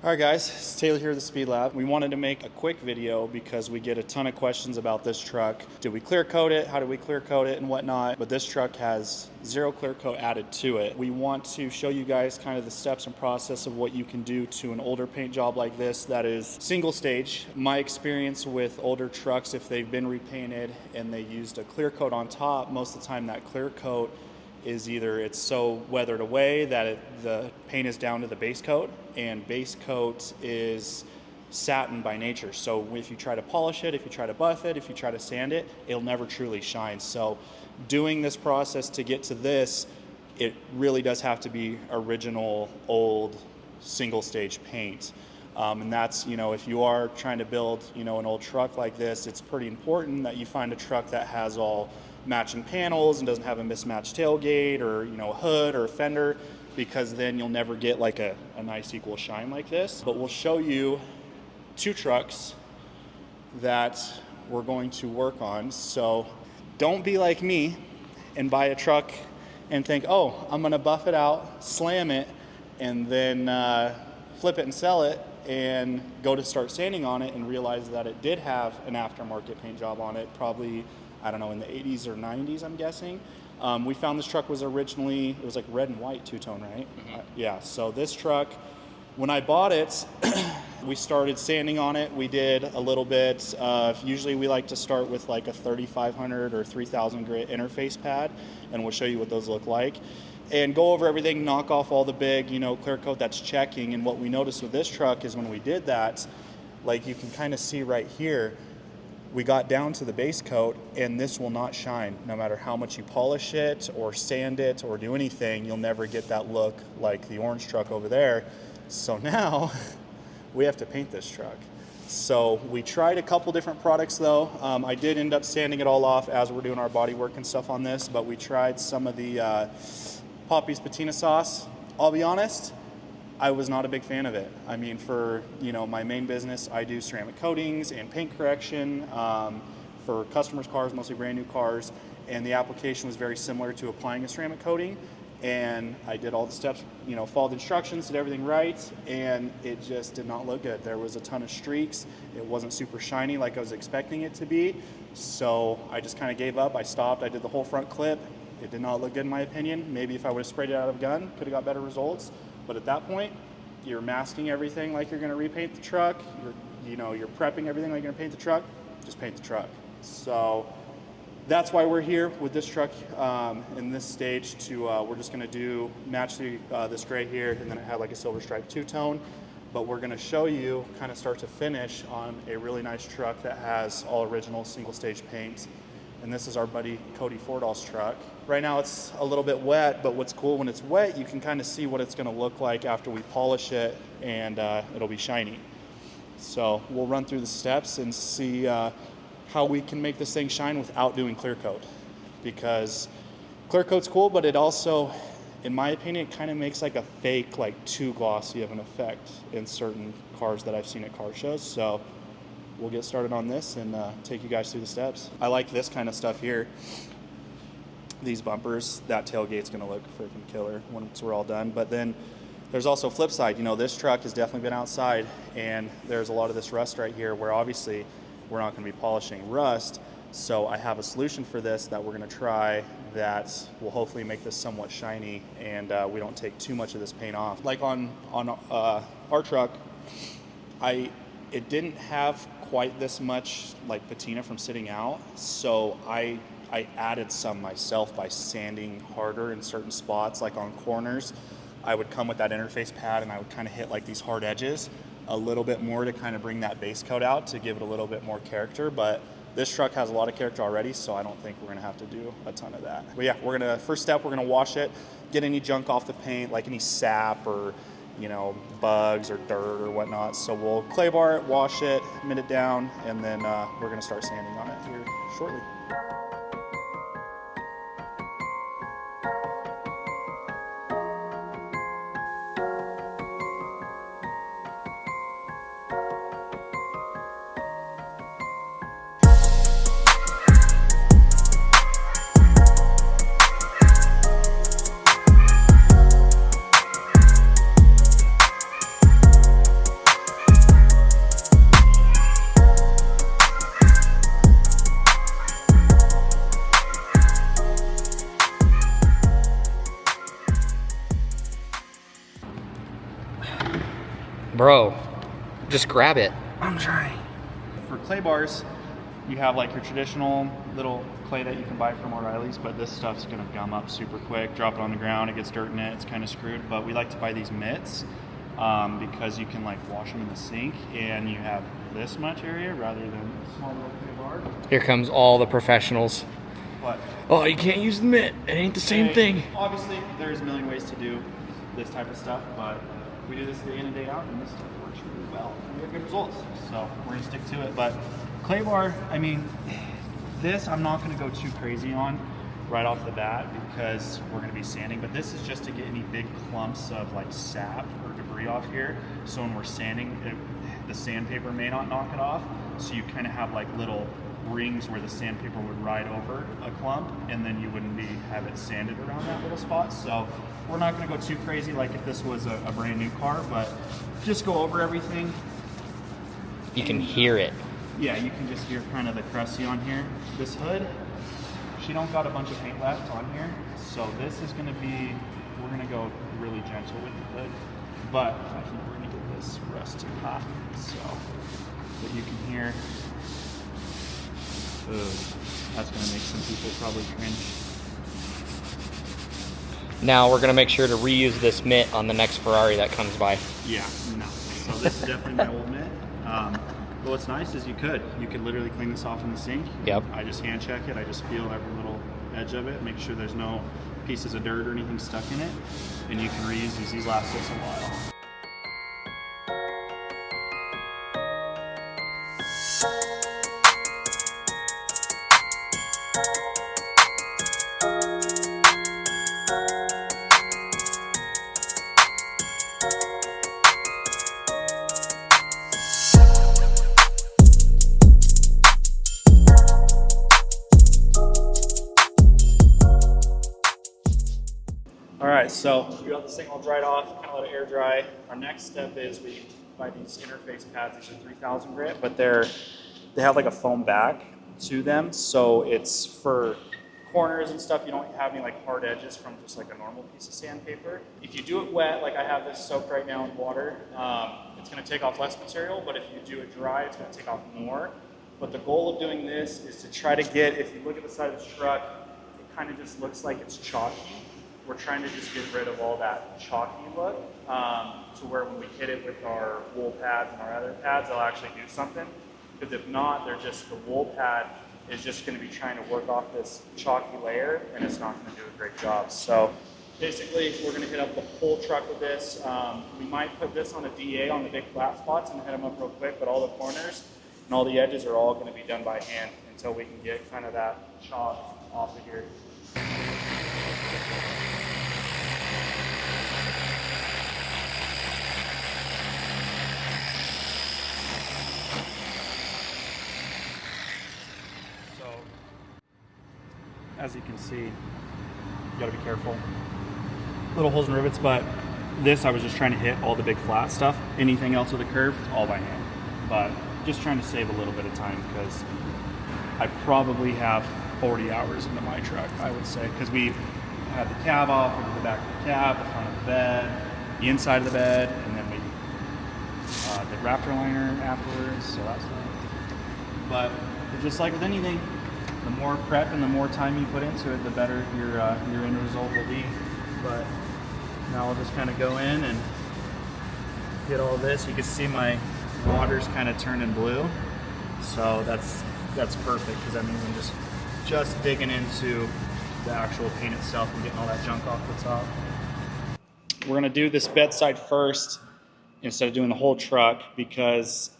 All right guys, it's Taylor here at the Speed Lab. We wanted to make a quick video because we get a ton of questions about this truck. Did we clear coat it? How do we clear coat it and whatnot? But this truck has zero clear coat added to it. We want to show you guys kind of the steps and process of what you can do to an older paint job like this that is single stage. My experience with older trucks, if they've been repainted and they used a clear coat on top, most of the time that clear coat is either it's so weathered away that the paint is down to the base coat, and base coat is satin by nature. So if you try to polish it, if you try to buff it, if you try to sand it, it'll never truly shine. So doing this process to get to this, it really does have to be original old single stage paint. And that's, if you are trying to build, an old truck like this, it's pretty important that you find a truck that has all matching panels and doesn't have a mismatched tailgate or, a hood or a fender, because then you'll never get like a nice equal shine like this. But we'll show you two trucks that we're going to work on. So don't be like me and buy a truck and think, oh, I'm gonna buff it out, slam it, and then flip it and sell it, and go to start sanding on it and realize that it did have an aftermarket paint job on it, probably, I don't know, in the 80s or 90s, I'm guessing. We found this truck was originally, it was like red and white two-tone, right? Mm-hmm. Yeah, so this truck, when I bought it, we started sanding on it. We did a little bit, usually we like to start with like a 3500 or 3000 grit interface pad, and we'll show you what those look like. And go over everything, knock off all the big, clear coat that's checking. And what we noticed with this truck is when we did that, like you can kind of see right here, we got down to the base coat and this will not shine. No matter how much you polish it or sand it or do anything, you'll never get that look like the orange truck over there. So now we have to paint this truck. So we tried a couple different products though. I did end up sanding it all off as we're doing our body work and stuff on this, but we tried some of the Poppy's patina sauce. I'll be honest, I was not a big fan of it. I mean, for my main business, I do ceramic coatings and paint correction for customers' cars, mostly brand new cars, and the application was very similar to applying a ceramic coating. And I did all the steps, followed the instructions, did everything right, and it just did not look good. There was a ton of streaks. It wasn't super shiny like I was expecting it to be. So I just kind of gave up. I stopped. I did the whole front clip. It did not look good in my opinion. Maybe if I would have sprayed it out of a gun, could have got better results. But at that point, you're masking everything like you're going to repaint the truck. You're prepping everything like you're going to paint the truck. Just paint the truck. So that's why we're here with this truck in this stage. We're just going to match this gray here, and then it had like a silver stripe two-tone. But we're going to show you kind of start to finish on a really nice truck that has all original single stage paint. And this is our buddy Cody Fordall's truck. Right now it's a little bit wet, but what's cool when it's wet, you can kind of see what it's going to look like after we polish it, and it'll be shiny. So we'll run through the steps and see how we can make this thing shine without doing clear coat. Because clear coat's cool, but it also, in my opinion, it kind of makes like a fake, like too glossy of an effect in certain cars that I've seen at car shows. So we'll get started on this and take you guys through the steps. I like this kind of stuff here. These bumpers, that tailgate's gonna look freaking killer once we're all done. But then there's also flip side. This truck has definitely been outside, and there's a lot of this rust right here where obviously we're not gonna be polishing rust. So I have a solution for this that we're gonna try that will hopefully make this somewhat shiny, and we don't take too much of this paint off. Like on our truck, it didn't have quite this much like patina from sitting out, so I added some myself by sanding harder in certain spots. Like on corners, I would come with that interface pad and I would kind of hit like these hard edges a little bit more to kind of bring that base coat out to give it a little bit more character. But this truck has a lot of character already, so I don't think we're gonna have to do a ton of that. But yeah, first step, we're gonna wash it, get any junk off the paint, like any sap or bugs or dirt or whatnot. So we'll clay bar it, wash it, mint it down, and then we're gonna start sanding on it here shortly. Bro, just grab it. I'm trying. For clay bars, you have like your traditional little clay that you can buy from O'Reilly's, but this stuff's gonna gum up super quick. Drop it on the ground, it gets dirt in it, it's kind of screwed. But we like to buy these mitts because you can like wash them in the sink, and you have this much area rather than a small little clay bar. Here comes all the professionals. What? Oh, you can't use the mitt. It ain't the same thing. Obviously, there's a million ways to do this type of stuff, but we do this day in and day out, and this stuff works really well. We have good results, so we're gonna stick to it. But clay bar, I mean, this I'm not gonna go too crazy on right off the bat because we're gonna be sanding, but this is just to get any big clumps of like sap or debris off here. So when we're sanding, the sandpaper may not knock it off, so you kind of have like little rings where the sandpaper would ride over a clump, and then you wouldn't have it sanded around that little spot. So we're not going to go too crazy like if this was a brand new car, but just go over everything. You can hear it. Yeah, you can just hear kind of the crusty on here. This hood, she don't got a bunch of paint left on here, so this is going to be, we're going to go really gentle with the hood, but I think we're going to get this rusted hot so that you can hear. Ugh, that's going to make some people probably cringe. Now we're going to make sure to reuse this mitt on the next Ferrari that comes by. Yeah, no. So this is definitely my old mitt. But what's nice is you could literally clean this off in the sink. Yep. I just hand check it. I just feel every little edge of it, make sure there's no pieces of dirt or anything stuck in it. And you can reuse these. These last us a while. All right, so we got this thing all dried off, kind of let it air dry. Our next step is we buy these interface pads. These are 3,000 grit, but they have like a foam back to them, so it's for corners and stuff. You don't have any like hard edges from just like a normal piece of sandpaper. If you do it wet, like I have this soaked right now in water, it's going to take off less material, but if you do it dry, it's going to take off more. But the goal of doing this is to try to get, if you look at the side of this truck, it kind of just looks like it's chalky. We're trying to just get rid of all that chalky look to where when we hit it with our wool pads and our other pads, they'll actually do something. Because if not, the wool pad is just going to be trying to work off this chalky layer, and it's not going to do a great job. So basically, we're going to hit up the whole truck with this. We might put this on a DA on the big flat spots and hit them up real quick, but all the corners and all the edges are all going to be done by hand until we can get kind of that chalk off of here. As you can see, you gotta be careful. Little holes and rivets, but this I was just trying to hit all the big flat stuff. Anything else with a curve, it's all by hand. But just trying to save a little bit of time because I probably have 40 hours into my truck, I would say. Because we had the cab off, we did the back of the cab, the front of the bed, the inside of the bed, and then we did Raptor liner afterwards, so that's nice. But just like with anything, the more prep and the more time you put into it, the better your end result will be. But now I'll just kind of go in and get all this. You can see my water's kind of turning blue, so that's perfect because that means I'm just digging into the actual paint itself and getting all that junk off the top. We're gonna do this bedside first instead of doing the whole truck because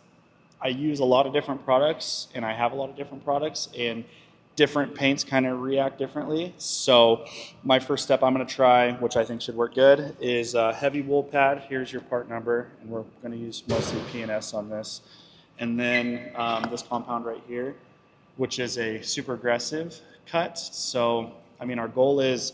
I use a lot of different products and I have a lot of different products and different paints kind of react differently. So my first step I'm going to try, which I think should work good, is a heavy wool pad. Here's your part number, and we're going to use mostly P&S on this. And then this compound right here, which is a super aggressive cut. So, I mean, our goal is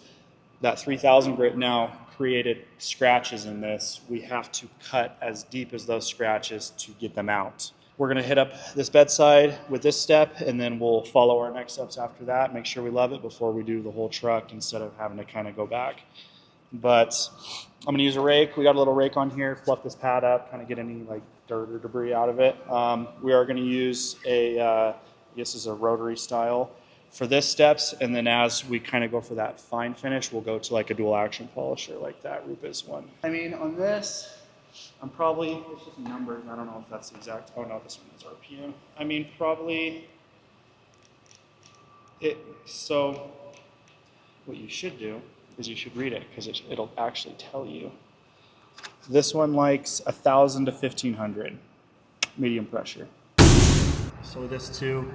that 3000 grit now created scratches in this. We have to cut as deep as those scratches to get them out. We're going to hit up this bedside with this step, and then we'll follow our next steps after that. Make sure we love it before we do the whole truck instead of having to kind of go back But I'm gonna use a rake. We got a little rake on here, fluff this pad up, kind of get any like dirt or debris out of it. We are gonna use this is a rotary style for this steps, and then as we kind of go for that fine finish, we'll go to like a dual action polisher like that Rupes one. I mean, on this, I'm probably, it's just numbers, I don't know if that's the exact, oh no, this one is RPM. I mean, probably, so what you should do is you should read it, because it'll actually tell you. This one likes 1,000 to 1,500, medium pressure. So this too,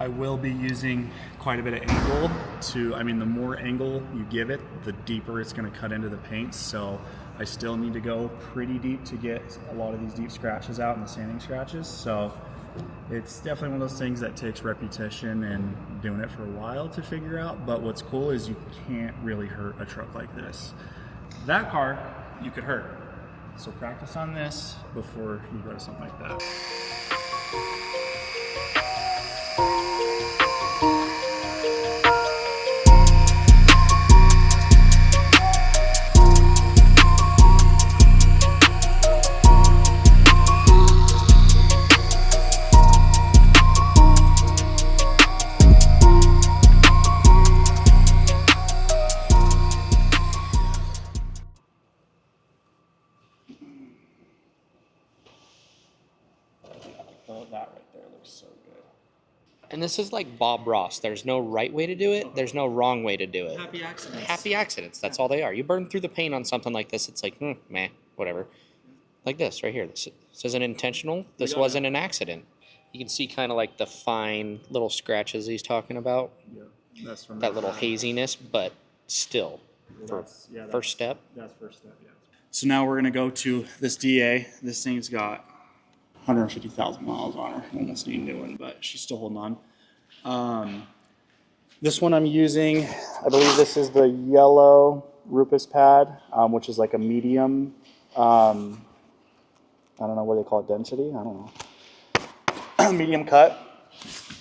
I will be using quite a bit of angle to, I mean, the more angle you give it, the deeper it's gonna cut into the paint. So I still need to go pretty deep to get a lot of these deep scratches out and the sanding scratches. So it's definitely one of those things that takes repetition and doing it for a while to figure out. But what's cool is you can't really hurt a truck like this. That car, you could hurt. So practice on this before you go to something like that. Oh, that right there looks so good. And this is like Bob Ross. There's no right way to do it. There's no wrong way to do it. Happy accidents. Happy accidents. That's all they are. You burn through the paint on something like this, it's like, meh, whatever. Like this right here. This isn't intentional. This wasn't an accident. You can see kind of like the fine little scratches he's talking about. Yeah, that's from that little haziness, but still, first step. That's first step, yeah. So now we're gonna go to this DA. This thing's got 150,000 miles on her. Almost need a new one, but she's still holding on. This one I'm using, I believe this is the yellow Rupes pad, which is like a medium, I don't know what they call it, density, I don't know. Medium cut.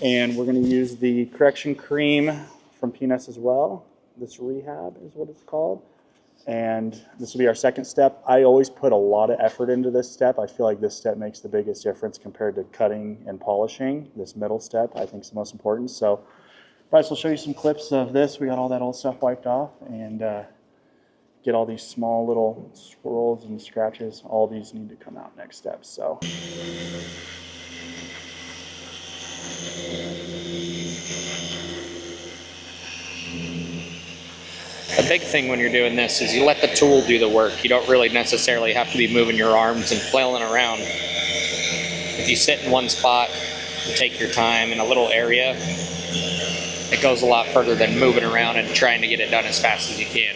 And we're gonna use the correction cream from Peanuts as well. This Rehab is what it's called. And this will be our second step. I always put a lot of effort into this step. I feel like this step makes the biggest difference compared to cutting and polishing. This middle step I think is the most important. So Bryce will show you some clips of this. We got all that old stuff wiped off and get all these small little swirls and scratches. All these need to come out next step. So. The big thing when you're doing this is you let the tool do the work. You don't really necessarily have to be moving your arms and flailing around. If you sit in one spot and take your time in a little area, it goes a lot further than moving around and trying to get it done as fast as you can.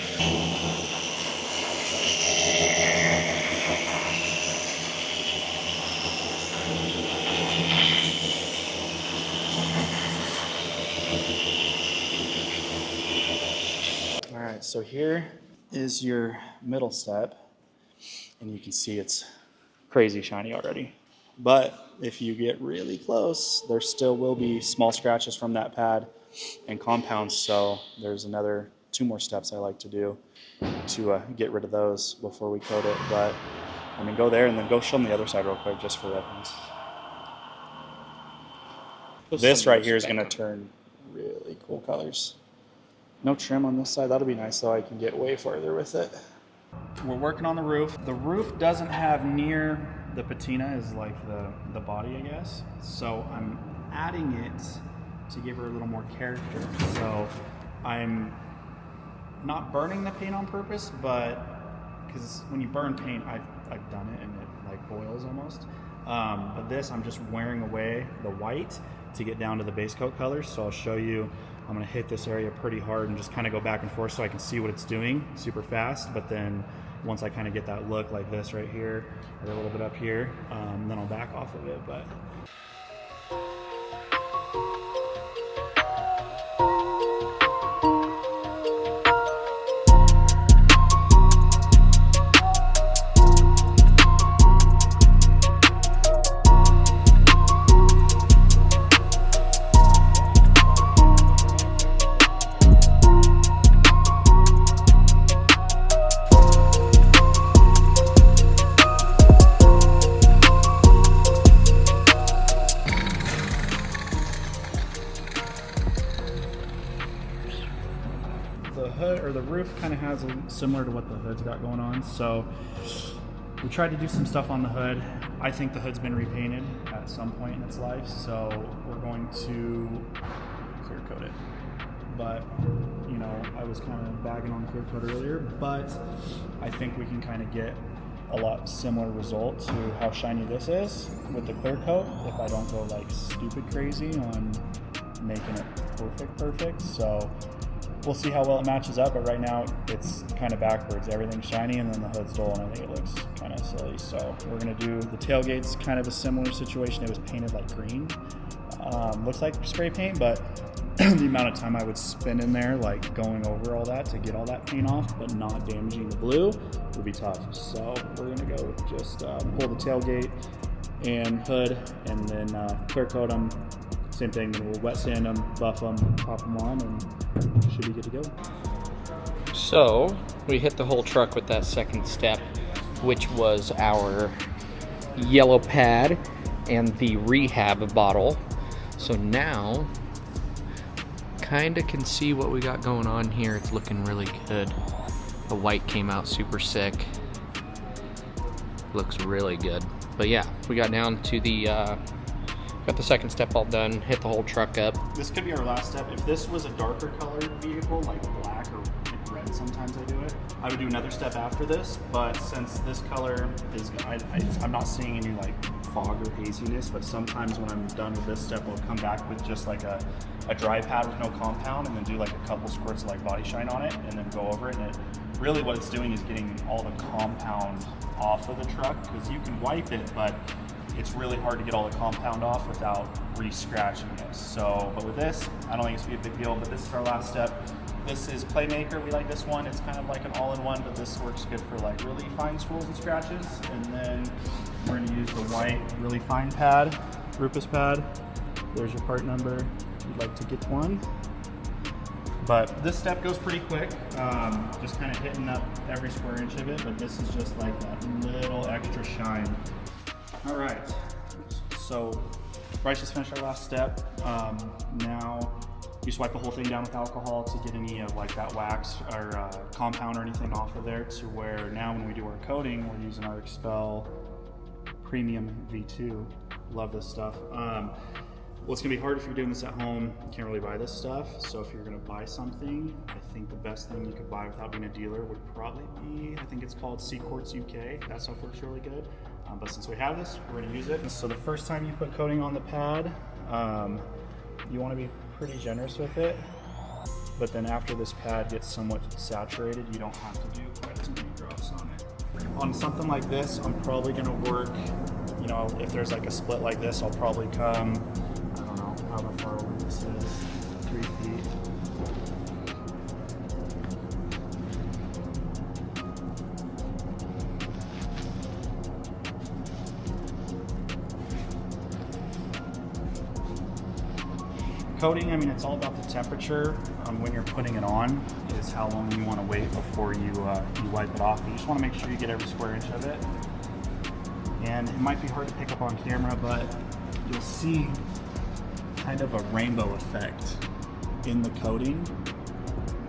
Alright, so here is your middle step, and you can see it's crazy shiny already. But if you get really close, there still will be small scratches from that pad and compounds, so there's another 2 more steps I like to do to get rid of those before we coat it. But I mean, go there and then go show them the other side real quick just for reference. This right here is going to turn really cool colors. No trim on this side. That'll be nice, so I can get way farther with it. We're working on the roof. The roof doesn't have near the patina is like the body, I guess. So I'm adding it to give her a little more character. So I'm not burning the paint on purpose, but because when you burn paint, I've done it and it like boils almost. But this, I'm just wearing away the white to get down to the base coat colors. So I'll show you. I'm gonna hit this area pretty hard and just kind of go back and forth so I can see what it's doing super fast. But then once I kind of get that look like this right here, or a little bit up here, then I'll back off of it. But or the roof kind of has similar to what the hood's got going on. So we tried to do some stuff on the hood. I think the hood's been repainted at some point in its life, so we're going to clear coat it. But, you know, I was kind of bagging on the clear coat earlier, but I think we can kind of get a lot similar result to how shiny this is with the clear coat if I don't go like stupid crazy on making it perfect. So we'll see how well it matches up, but right now it's kind of backwards. Everything's shiny and then the hood's dull, and I think it looks kind of silly. So we're gonna do the tailgate's kind of a similar situation. It was painted like green. Looks like spray paint, but the amount of time I would spend in there like going over all that to get all that paint off but not damaging the blue would be tough. So we're gonna go just pull the tailgate and hood and then clear coat them. Same thing, then we'll wet sand them, buff them, pop them on, and should be good to go. So we hit the whole truck with that second step, which was our yellow pad and the rehab bottle. So now kind of can see what we got going on here. It's looking really good. The white came out super sick. Looks really good. But yeah, we got down to the got the second step all done, hit the whole truck up. This could be our last step. If this was a darker colored vehicle, like black or red, sometimes I do it, I would do another step after this, but since this color is, I'm not seeing any like fog or haziness, but sometimes when I'm done with this step, I'll come back with just like a dry pad with no compound and then do like a couple squirts of like body shine on it and then go over it. And it really what it's doing is getting all the compound off of the truck, because you can wipe it, but it's really hard to get all the compound off without re-scratching it. So, but with this, I don't think it's gonna be a big deal, but this is our last step. This is Playmaker. We like this one. It's kind of like an all-in-one, but this works good for like really fine swirls and scratches. And then we're gonna use the white, really fine pad, Rupus pad. There's your part number if you'd like to get one. But this step goes pretty quick, just kind of hitting up every square inch of it, but this is just like that little extra shine. All right, so Bryce just finished our last step. Now you just wipe the whole thing down with alcohol to get any of like that wax or compound or anything off of there, to where now when we do our coating, we're using our Expel Premium V2. Love this stuff. Well, it's gonna be hard if you're doing this at home. You can't really buy this stuff. So if you're gonna buy something, I think the best thing you could buy without being a dealer would probably be, I think it's called Seaquartz UK. That stuff works really good. But since we have this, we're gonna use it. So the first time you put coating on the pad, you wanna be pretty generous with it. But then after this pad gets somewhat saturated, you don't have to do quite as many drops on it. On something like this, I'm probably gonna work, you know, if there's like a split like this, I'll probably come, I don't know, however far over this is, 3 feet. Coating, I mean, it's all about the temperature when you're putting it on, is how long you want to wait before you wipe it off. You just want to make sure you get every square inch of it. And it might be hard to pick up on camera, but you'll see kind of a rainbow effect in the coating.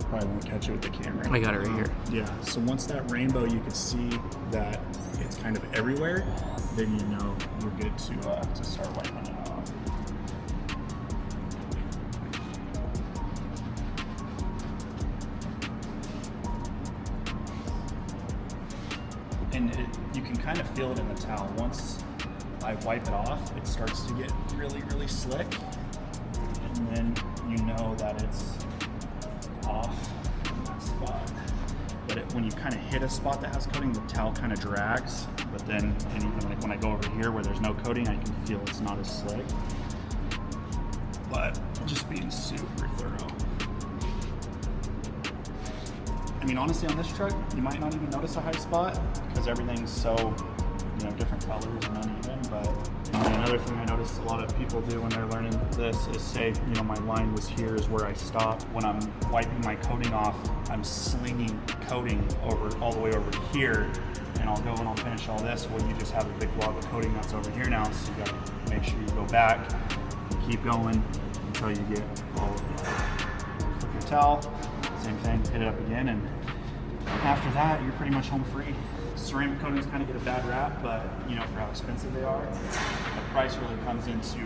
Probably won't catch it with the camera. I got it right here. Yeah, so once that rainbow, you can see that it's kind of everywhere, then you know you're good to start wiping it off. And you can kind of feel it in the towel. Once I wipe it off, it starts to get really, really slick. And then you know that it's off in that spot. But when you kind of hit a spot that has coating, the towel kind of drags. But then, and even like when I go over here where there's no coating, I can feel it's not as slick. But just being super thorough. I mean, honestly, on this truck, you might not even notice a high spot because everything's so, you know, different colors and uneven. But another thing I notice a lot of people do when they're learning this is say, you know, my line was here is where I stop. When I'm wiping my coating off, I'm slinging coating over all the way over here, and I'll go and I'll finish all this. Well, you just have a big blob of coating that's over here now, so you gotta make sure you go back, keep going until you get all of it. Flip your towel, Same thing, hit it up again, and after that, you're pretty much home free. Ceramic coatings kind of get a bad rap, but you know, for how expensive they are, the price really comes into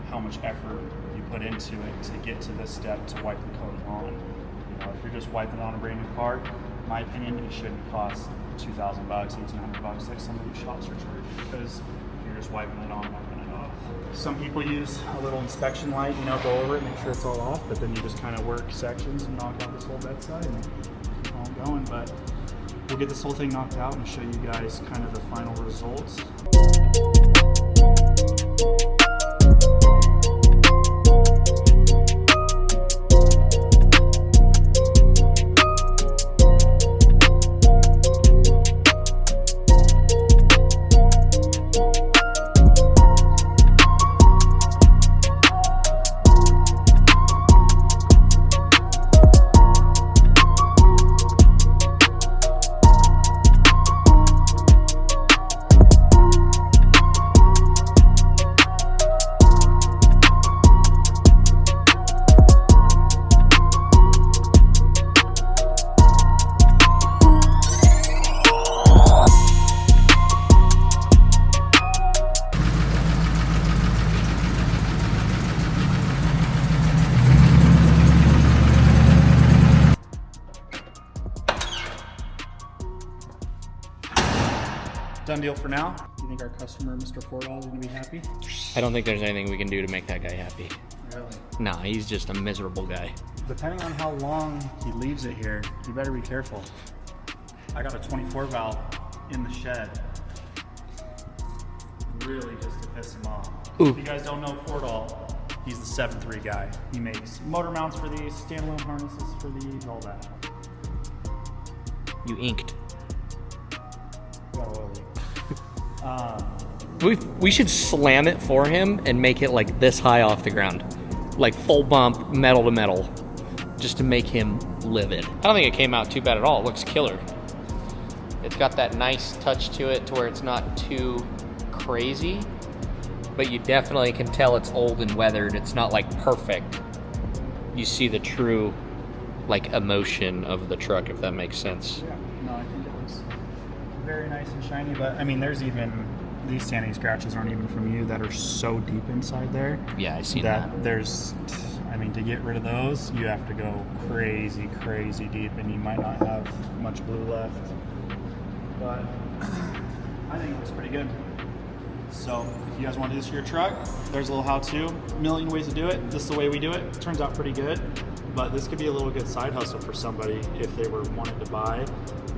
how much effort you put into it to get to this step to wipe the coating on. You know, if you're just wiping it on a brand new car, in my opinion, it shouldn't cost $2,000, $1,800 like some of these shops are charging, because you're just wiping it on, wiping it off. Some people use a little inspection light, you know, go over it, make sure it's all off, but then you just kind of work sections and knock out this whole bedside and keep on going. But we'll get this whole thing knocked out and show you guys kind of the final results. Done deal for now. Do you think our customer, Mr. Fordall, is going to be happy? I don't think there's anything we can do to make that guy happy. Really? Nah, he's just a miserable guy. Depending on how long he leaves it here, you better be careful. I got a 24 valve in the shed, really just to piss him off. Ooh. If you guys don't know Fordall, he's the 7.3 guy. He makes motor mounts for these, standalone harnesses for these, all that. You inked. Got oil leak. We should slam it for him and make it like this high off the ground. Like full bump, metal to metal. Just to make him livid. I don't think it came out too bad at all. It looks killer. It's got that nice touch to it to where it's not too crazy. But you definitely can tell it's old and weathered. It's not like perfect. You see the true like emotion of the truck, if that makes sense. Yeah, no, I think it looks very nice and shiny, but I mean, there's even, these sanding scratches aren't even from you that are so deep inside there. Yeah, I see that. There's, I mean, to get rid of those, you have to go crazy, crazy deep, and you might not have much blue left. But I think it looks pretty good. So if you guys want to do this to your truck, there's a little how-to. A million ways to do it. This is the way we do it. It turns out pretty good. But this could be a little good side hustle for somebody if they were wanting to buy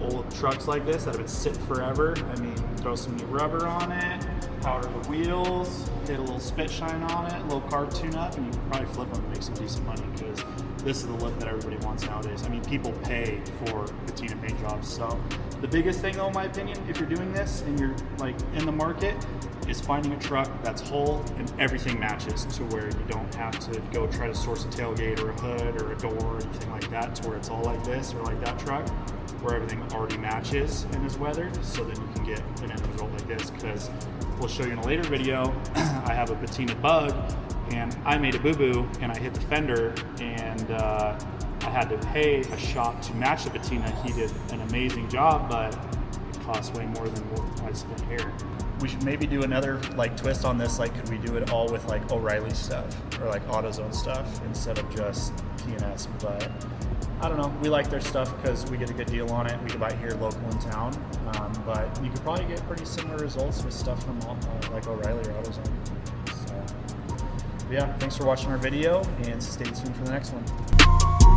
old trucks like this that have been sitting forever. I mean, throw some new rubber on it, powder the wheels, get a little spit shine on it, a little carb tune up, and you can probably flip them and make some decent money, because this is the look that everybody wants nowadays. I mean, people pay for patina paint jobs. So the biggest thing, though, in my opinion, if you're doing this and you're like in the market, is finding a truck that's whole and everything matches, to where you don't have to go try to source a tailgate or a hood or a door or anything like that, to where it's all like this or like that truck, where everything already matches and is weathered, so then you can get an end result like this. Because we'll show you in a later video, I have a patina bug and I made a boo-boo and I hit the fender, and I had to pay a shop to match the patina. He did an amazing job, but it cost way more than what I spent here. We should maybe do another like twist on this. Like, could we do it all with like O'Reilly stuff or like AutoZone stuff instead of just P&S? But I don't know. We like their stuff because we get a good deal on it. We can buy it here local in town. But you could probably get pretty similar results with stuff from like O'Reilly or AutoZone. So yeah, thanks for watching our video, and stay tuned for the next one.